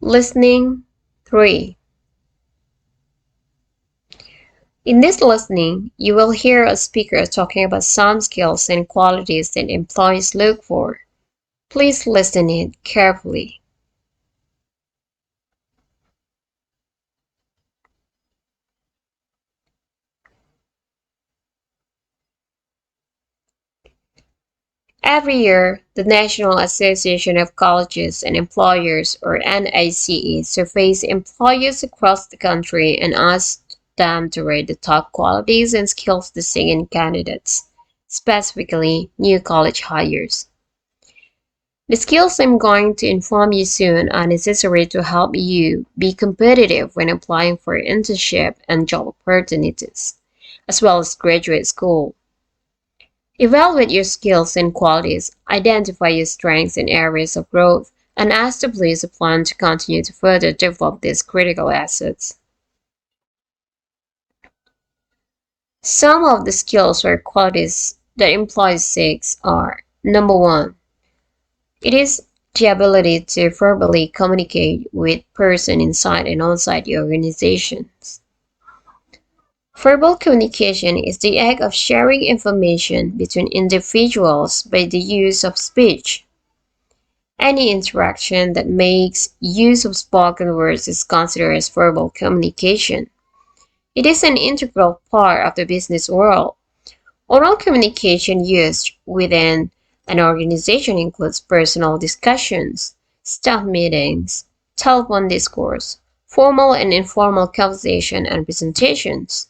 Listening 3. In this listening, you will hear a speaker talking about some skills and qualities that employees look for. Please listen it carefully. Every year, the National Association of Colleges and Employers, or NACE, surveys employers across the country and asks them to rate the top qualities and skills they see in candidates, specifically new college hires. The skills I'm going to inform you soon are necessary to help you be competitive when applying for internship and job opportunities, as well as graduate school. Evaluate your skills and qualities, identify your strengths and areas of growth, and establish a plan to continue to further develop these critical assets. Some of the skills or qualities that employees seek are: number one, it is the ability to verbally communicate with persons inside and outside the organizations. Verbal communication is the act of sharing information between individuals by the use of speech. Any interaction that makes use of spoken words is considered as verbal communication. It is an integral part of the business world. Oral communication used within an organization includes personal discussions, staff meetings, telephone discourse, formal and informal conversation, and presentations.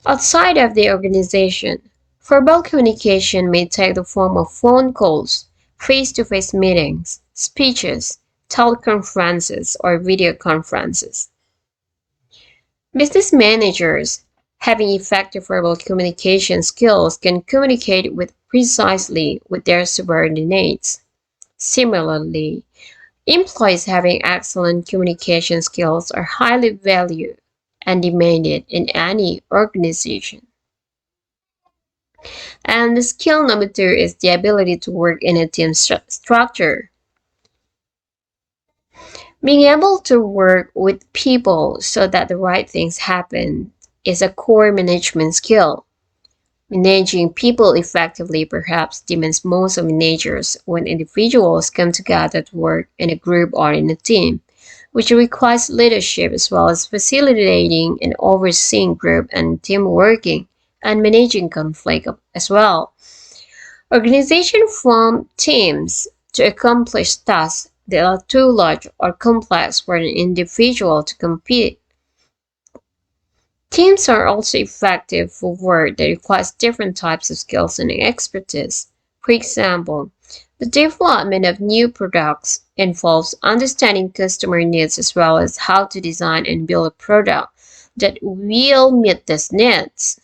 Outside of the organization, verbal communication may take the form of phone calls, face-to-face meetings, speeches, teleconferences, or video conferences. Business managers having effective verbal communication skills can communicate precisely with their subordinates. Similarly, employees having excellent communication skills are highly valued and demanded in any organization. And the skill number two is the ability to work in a team structure. Being able to work with people so that the right things happen is a core management skill. Managing people effectively perhaps demands most of managers when individuals come together to work in a group or in a team, which requires leadership as well as facilitating and overseeing group and team working and managing conflict as well. Organizations form teams to accomplish tasks that are too large or complex for an individual to complete. Teams are also effective for work that requires different types of skills and expertise. For example, the development of new products involves understanding customer needs as well as how to design and build a product that will meet these needs.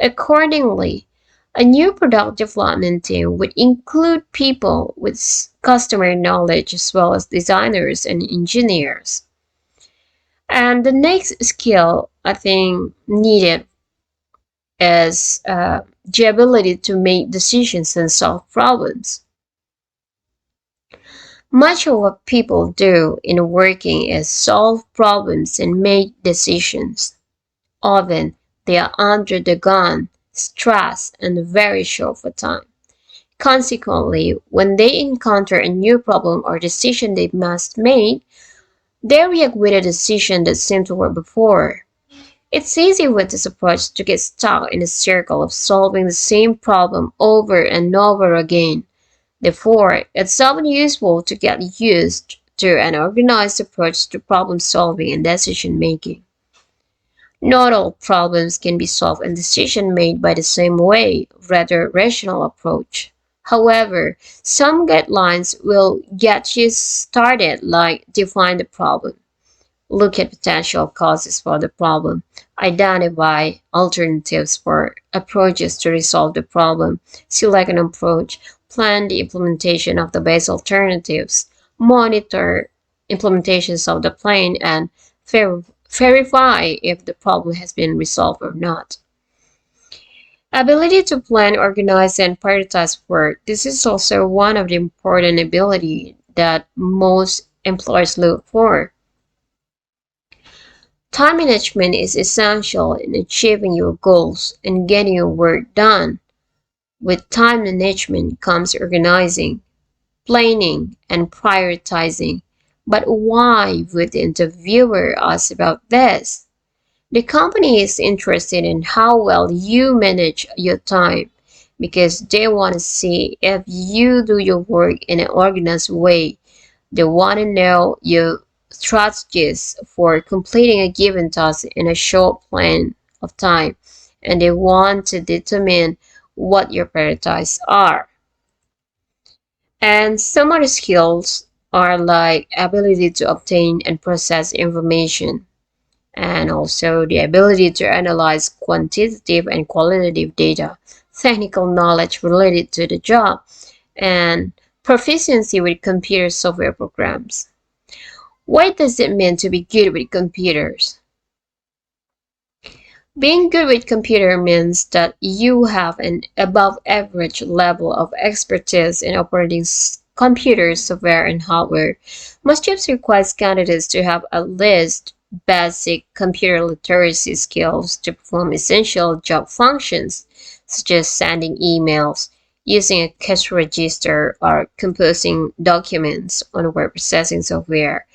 Accordingly, a new product development team would include people with customer knowledge as well as designers and engineers. And the next skill I think needed is the ability to make decisions and solve problems. Much of what people do in working is solve problems and make decisions. Often, they are under the gun, stressed, and very short for time. Consequently, when they encounter a new problem or decision they must make, they react with a decision that seemed to work before. It's easy with this approach to get stuck in a circle of solving the same problem over and over again. Therefore, it's often useful to get used to an organized approach to problem solving and decision making. Not all problems can be solved and decision made by the same way, rather rational approach. However, some guidelines will get you started, like define the problem, look at potential causes for the problem, identify alternatives for approaches to resolve the problem, select an approach, plan the implementation of the best alternatives, monitor implementations of the plan, and verify if the problem has been resolved or not. Ability to plan, organize, and prioritize work. This is also one of the important ability that most employers look for. Time management is essential in achieving your goals and getting your work done. With time management comes organizing, planning, and prioritizing. But why would the interviewer ask about this? The company is interested in how well you manage your time because they want to see if you do your work in an organized way. They want to know your strategies for completing a given task in a short plan of time, and they want to determine what your priorities are. And some other skills are like ability to obtain and process information, and also the ability to analyze quantitative and qualitative data, technical knowledge related to the job, and proficiency with computer software programs. What does it mean to be good with computers? Being good with computer means that you have an above average level of expertise in operating computers, software, and hardware. Most jobs require candidates to have at least basic computer literacy skills to perform essential job functions, such as sending emails, using a cash register, or composing documents on word processing software.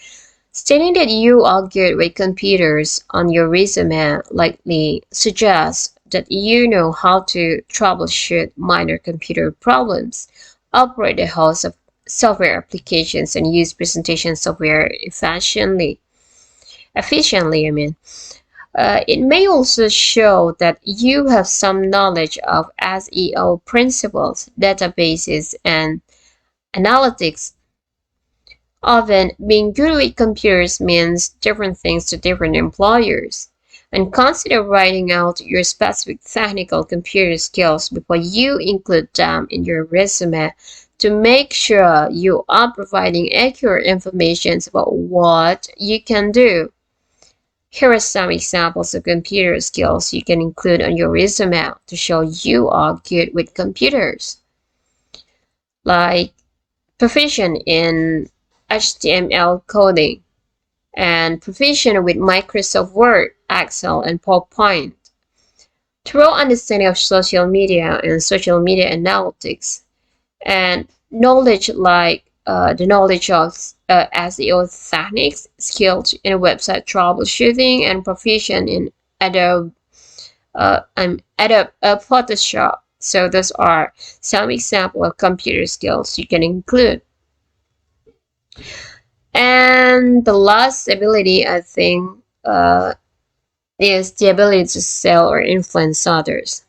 Stating that you are good with computers on your resume likely suggests that you know how to troubleshoot minor computer problems, operate a host of software applications, and use presentation software efficiently. It may also show that you have some knowledge of SEO principles, databases, and analytics. Often, being good with computers means different things to different employers. And consider writing out your specific technical computer skills before you include them in your resume to make sure you are providing accurate information about what you can do. Here are some examples of computer skills you can include on your resume to show you are good with computers, like proficient in HTML coding, and proficient with Microsoft Word, Excel, and PowerPoint. Thorough understanding of social media and social media analytics, and knowledge like the knowledge of SEO techniques, skills in website troubleshooting, and proficient in Adobe Photoshop. So those are some examples of computer skills you can include. And the last ability, I think, is the ability to sell or influence others.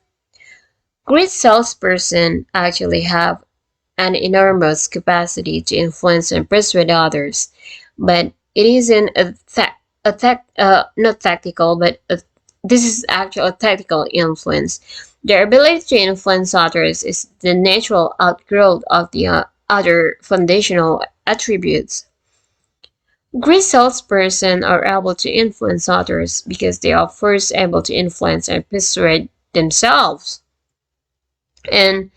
Great salesperson actually have an enormous capacity to influence and persuade others, but it isn't not tactical, but this is actually a tactical influence. Their ability to influence others is the natural outgrowth of the other foundational attributes. Great salespersons are able to influence others because they are first able to influence and persuade themselves. And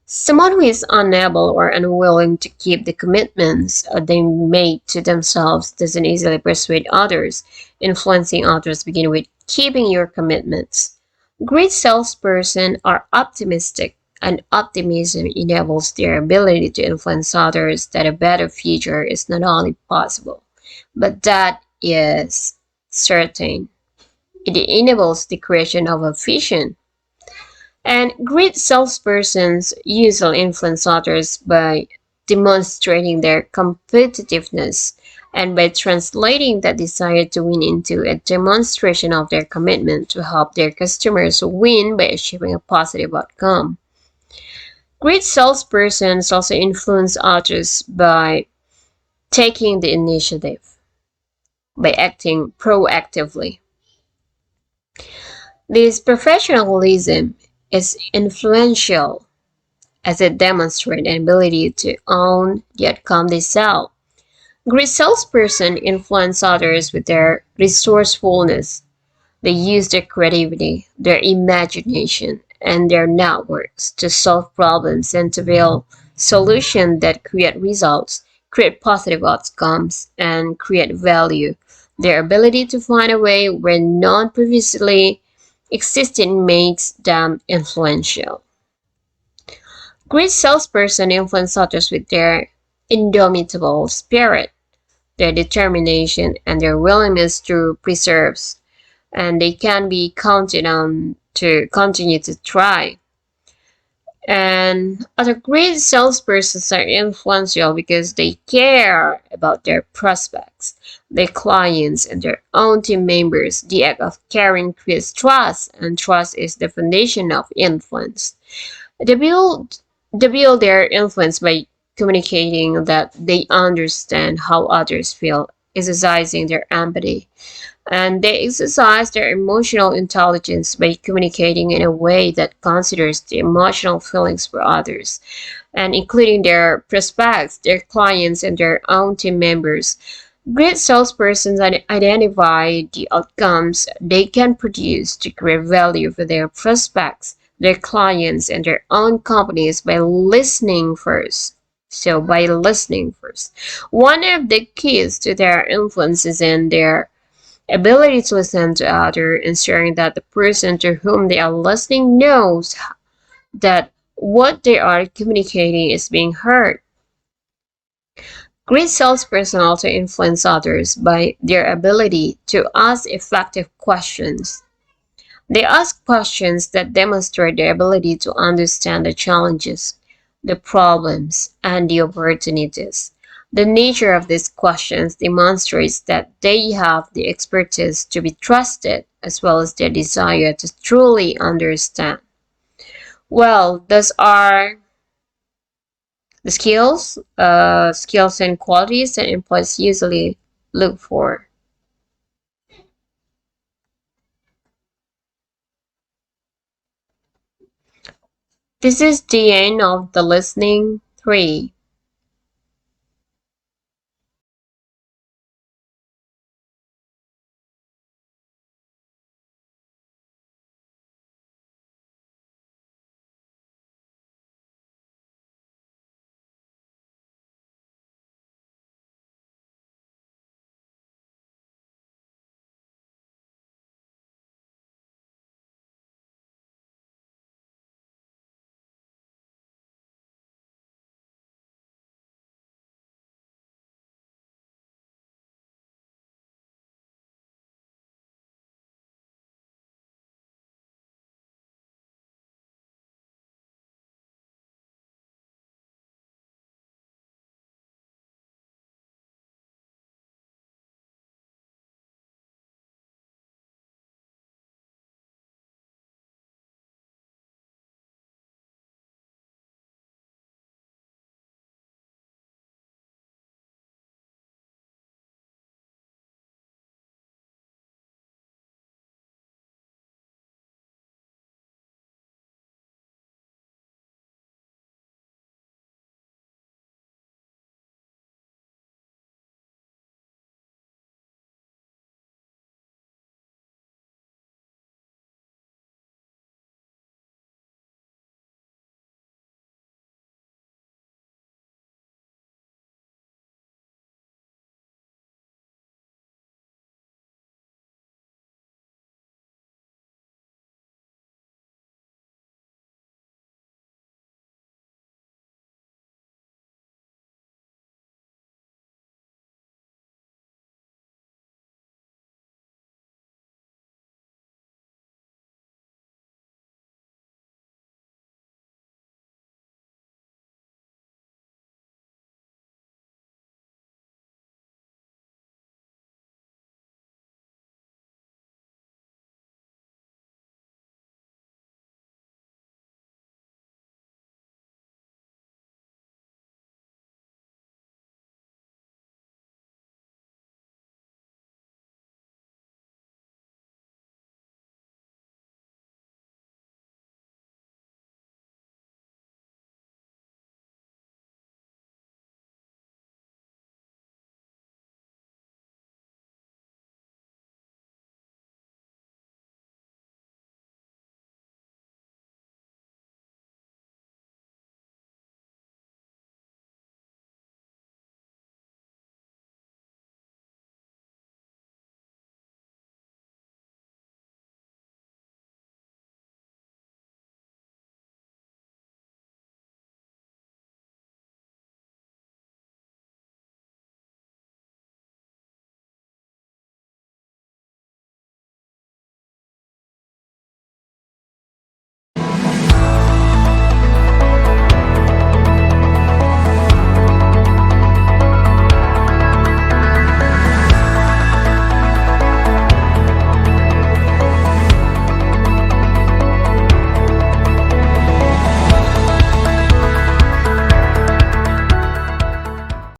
someone who is unable or unwilling to keep the commitments they made to themselves doesn't easily persuade others. Influencing others begin with keeping your commitments. Great salespersons are optimistic, and optimism enables their ability to influence others that a better future is not only possible, but that is certain. It enables the creation of a vision. And great salespersons usually influence others by demonstrating their competitiveness and by translating that desire to win into a demonstration of their commitment to help their customers win by achieving a positive outcome. Great salespersons also influence others by taking the initiative, by acting proactively. This professionalism is influential as it demonstrates an ability to own the outcome they sell. Great salespersons influence others with their resourcefulness. They use their creativity, their imagination, and their networks to solve problems and to build solutions that create results, create positive outcomes, and create value. Their ability to find a way where none previously existed makes them influential. Great salesperson influence others with their indomitable spirit, their determination, and their willingness to persevere, and they can be counted on to continue to try. And other great salespersons are influential because they care about their prospects, their clients, and their own team members. The act of caring creates trust, and trust is the foundation of influence. They build, they build their influence by communicating that they understand how others feel, exercising their empathy, and they exercise their emotional intelligence by communicating in a way that considers the emotional feelings for others, and including their prospects, their clients, and their own team members. Great salespersons identify the outcomes they can produce to create value for their prospects, their clients, and their own companies by listening first. So, by listening first. One of the keys to their influence is in their ability to listen to others, ensuring that the person to whom they are listening knows that what they are communicating is being heard. Great salespersons also influence others by their ability to ask effective questions. They ask questions that demonstrate their ability to understand the challenges, the problems, and the opportunities. The nature of these questions demonstrates that they have the expertise to be trusted as well as their desire to truly understand. Well, those are the skills and qualities that employees usually look for. This is the end of the listening 3.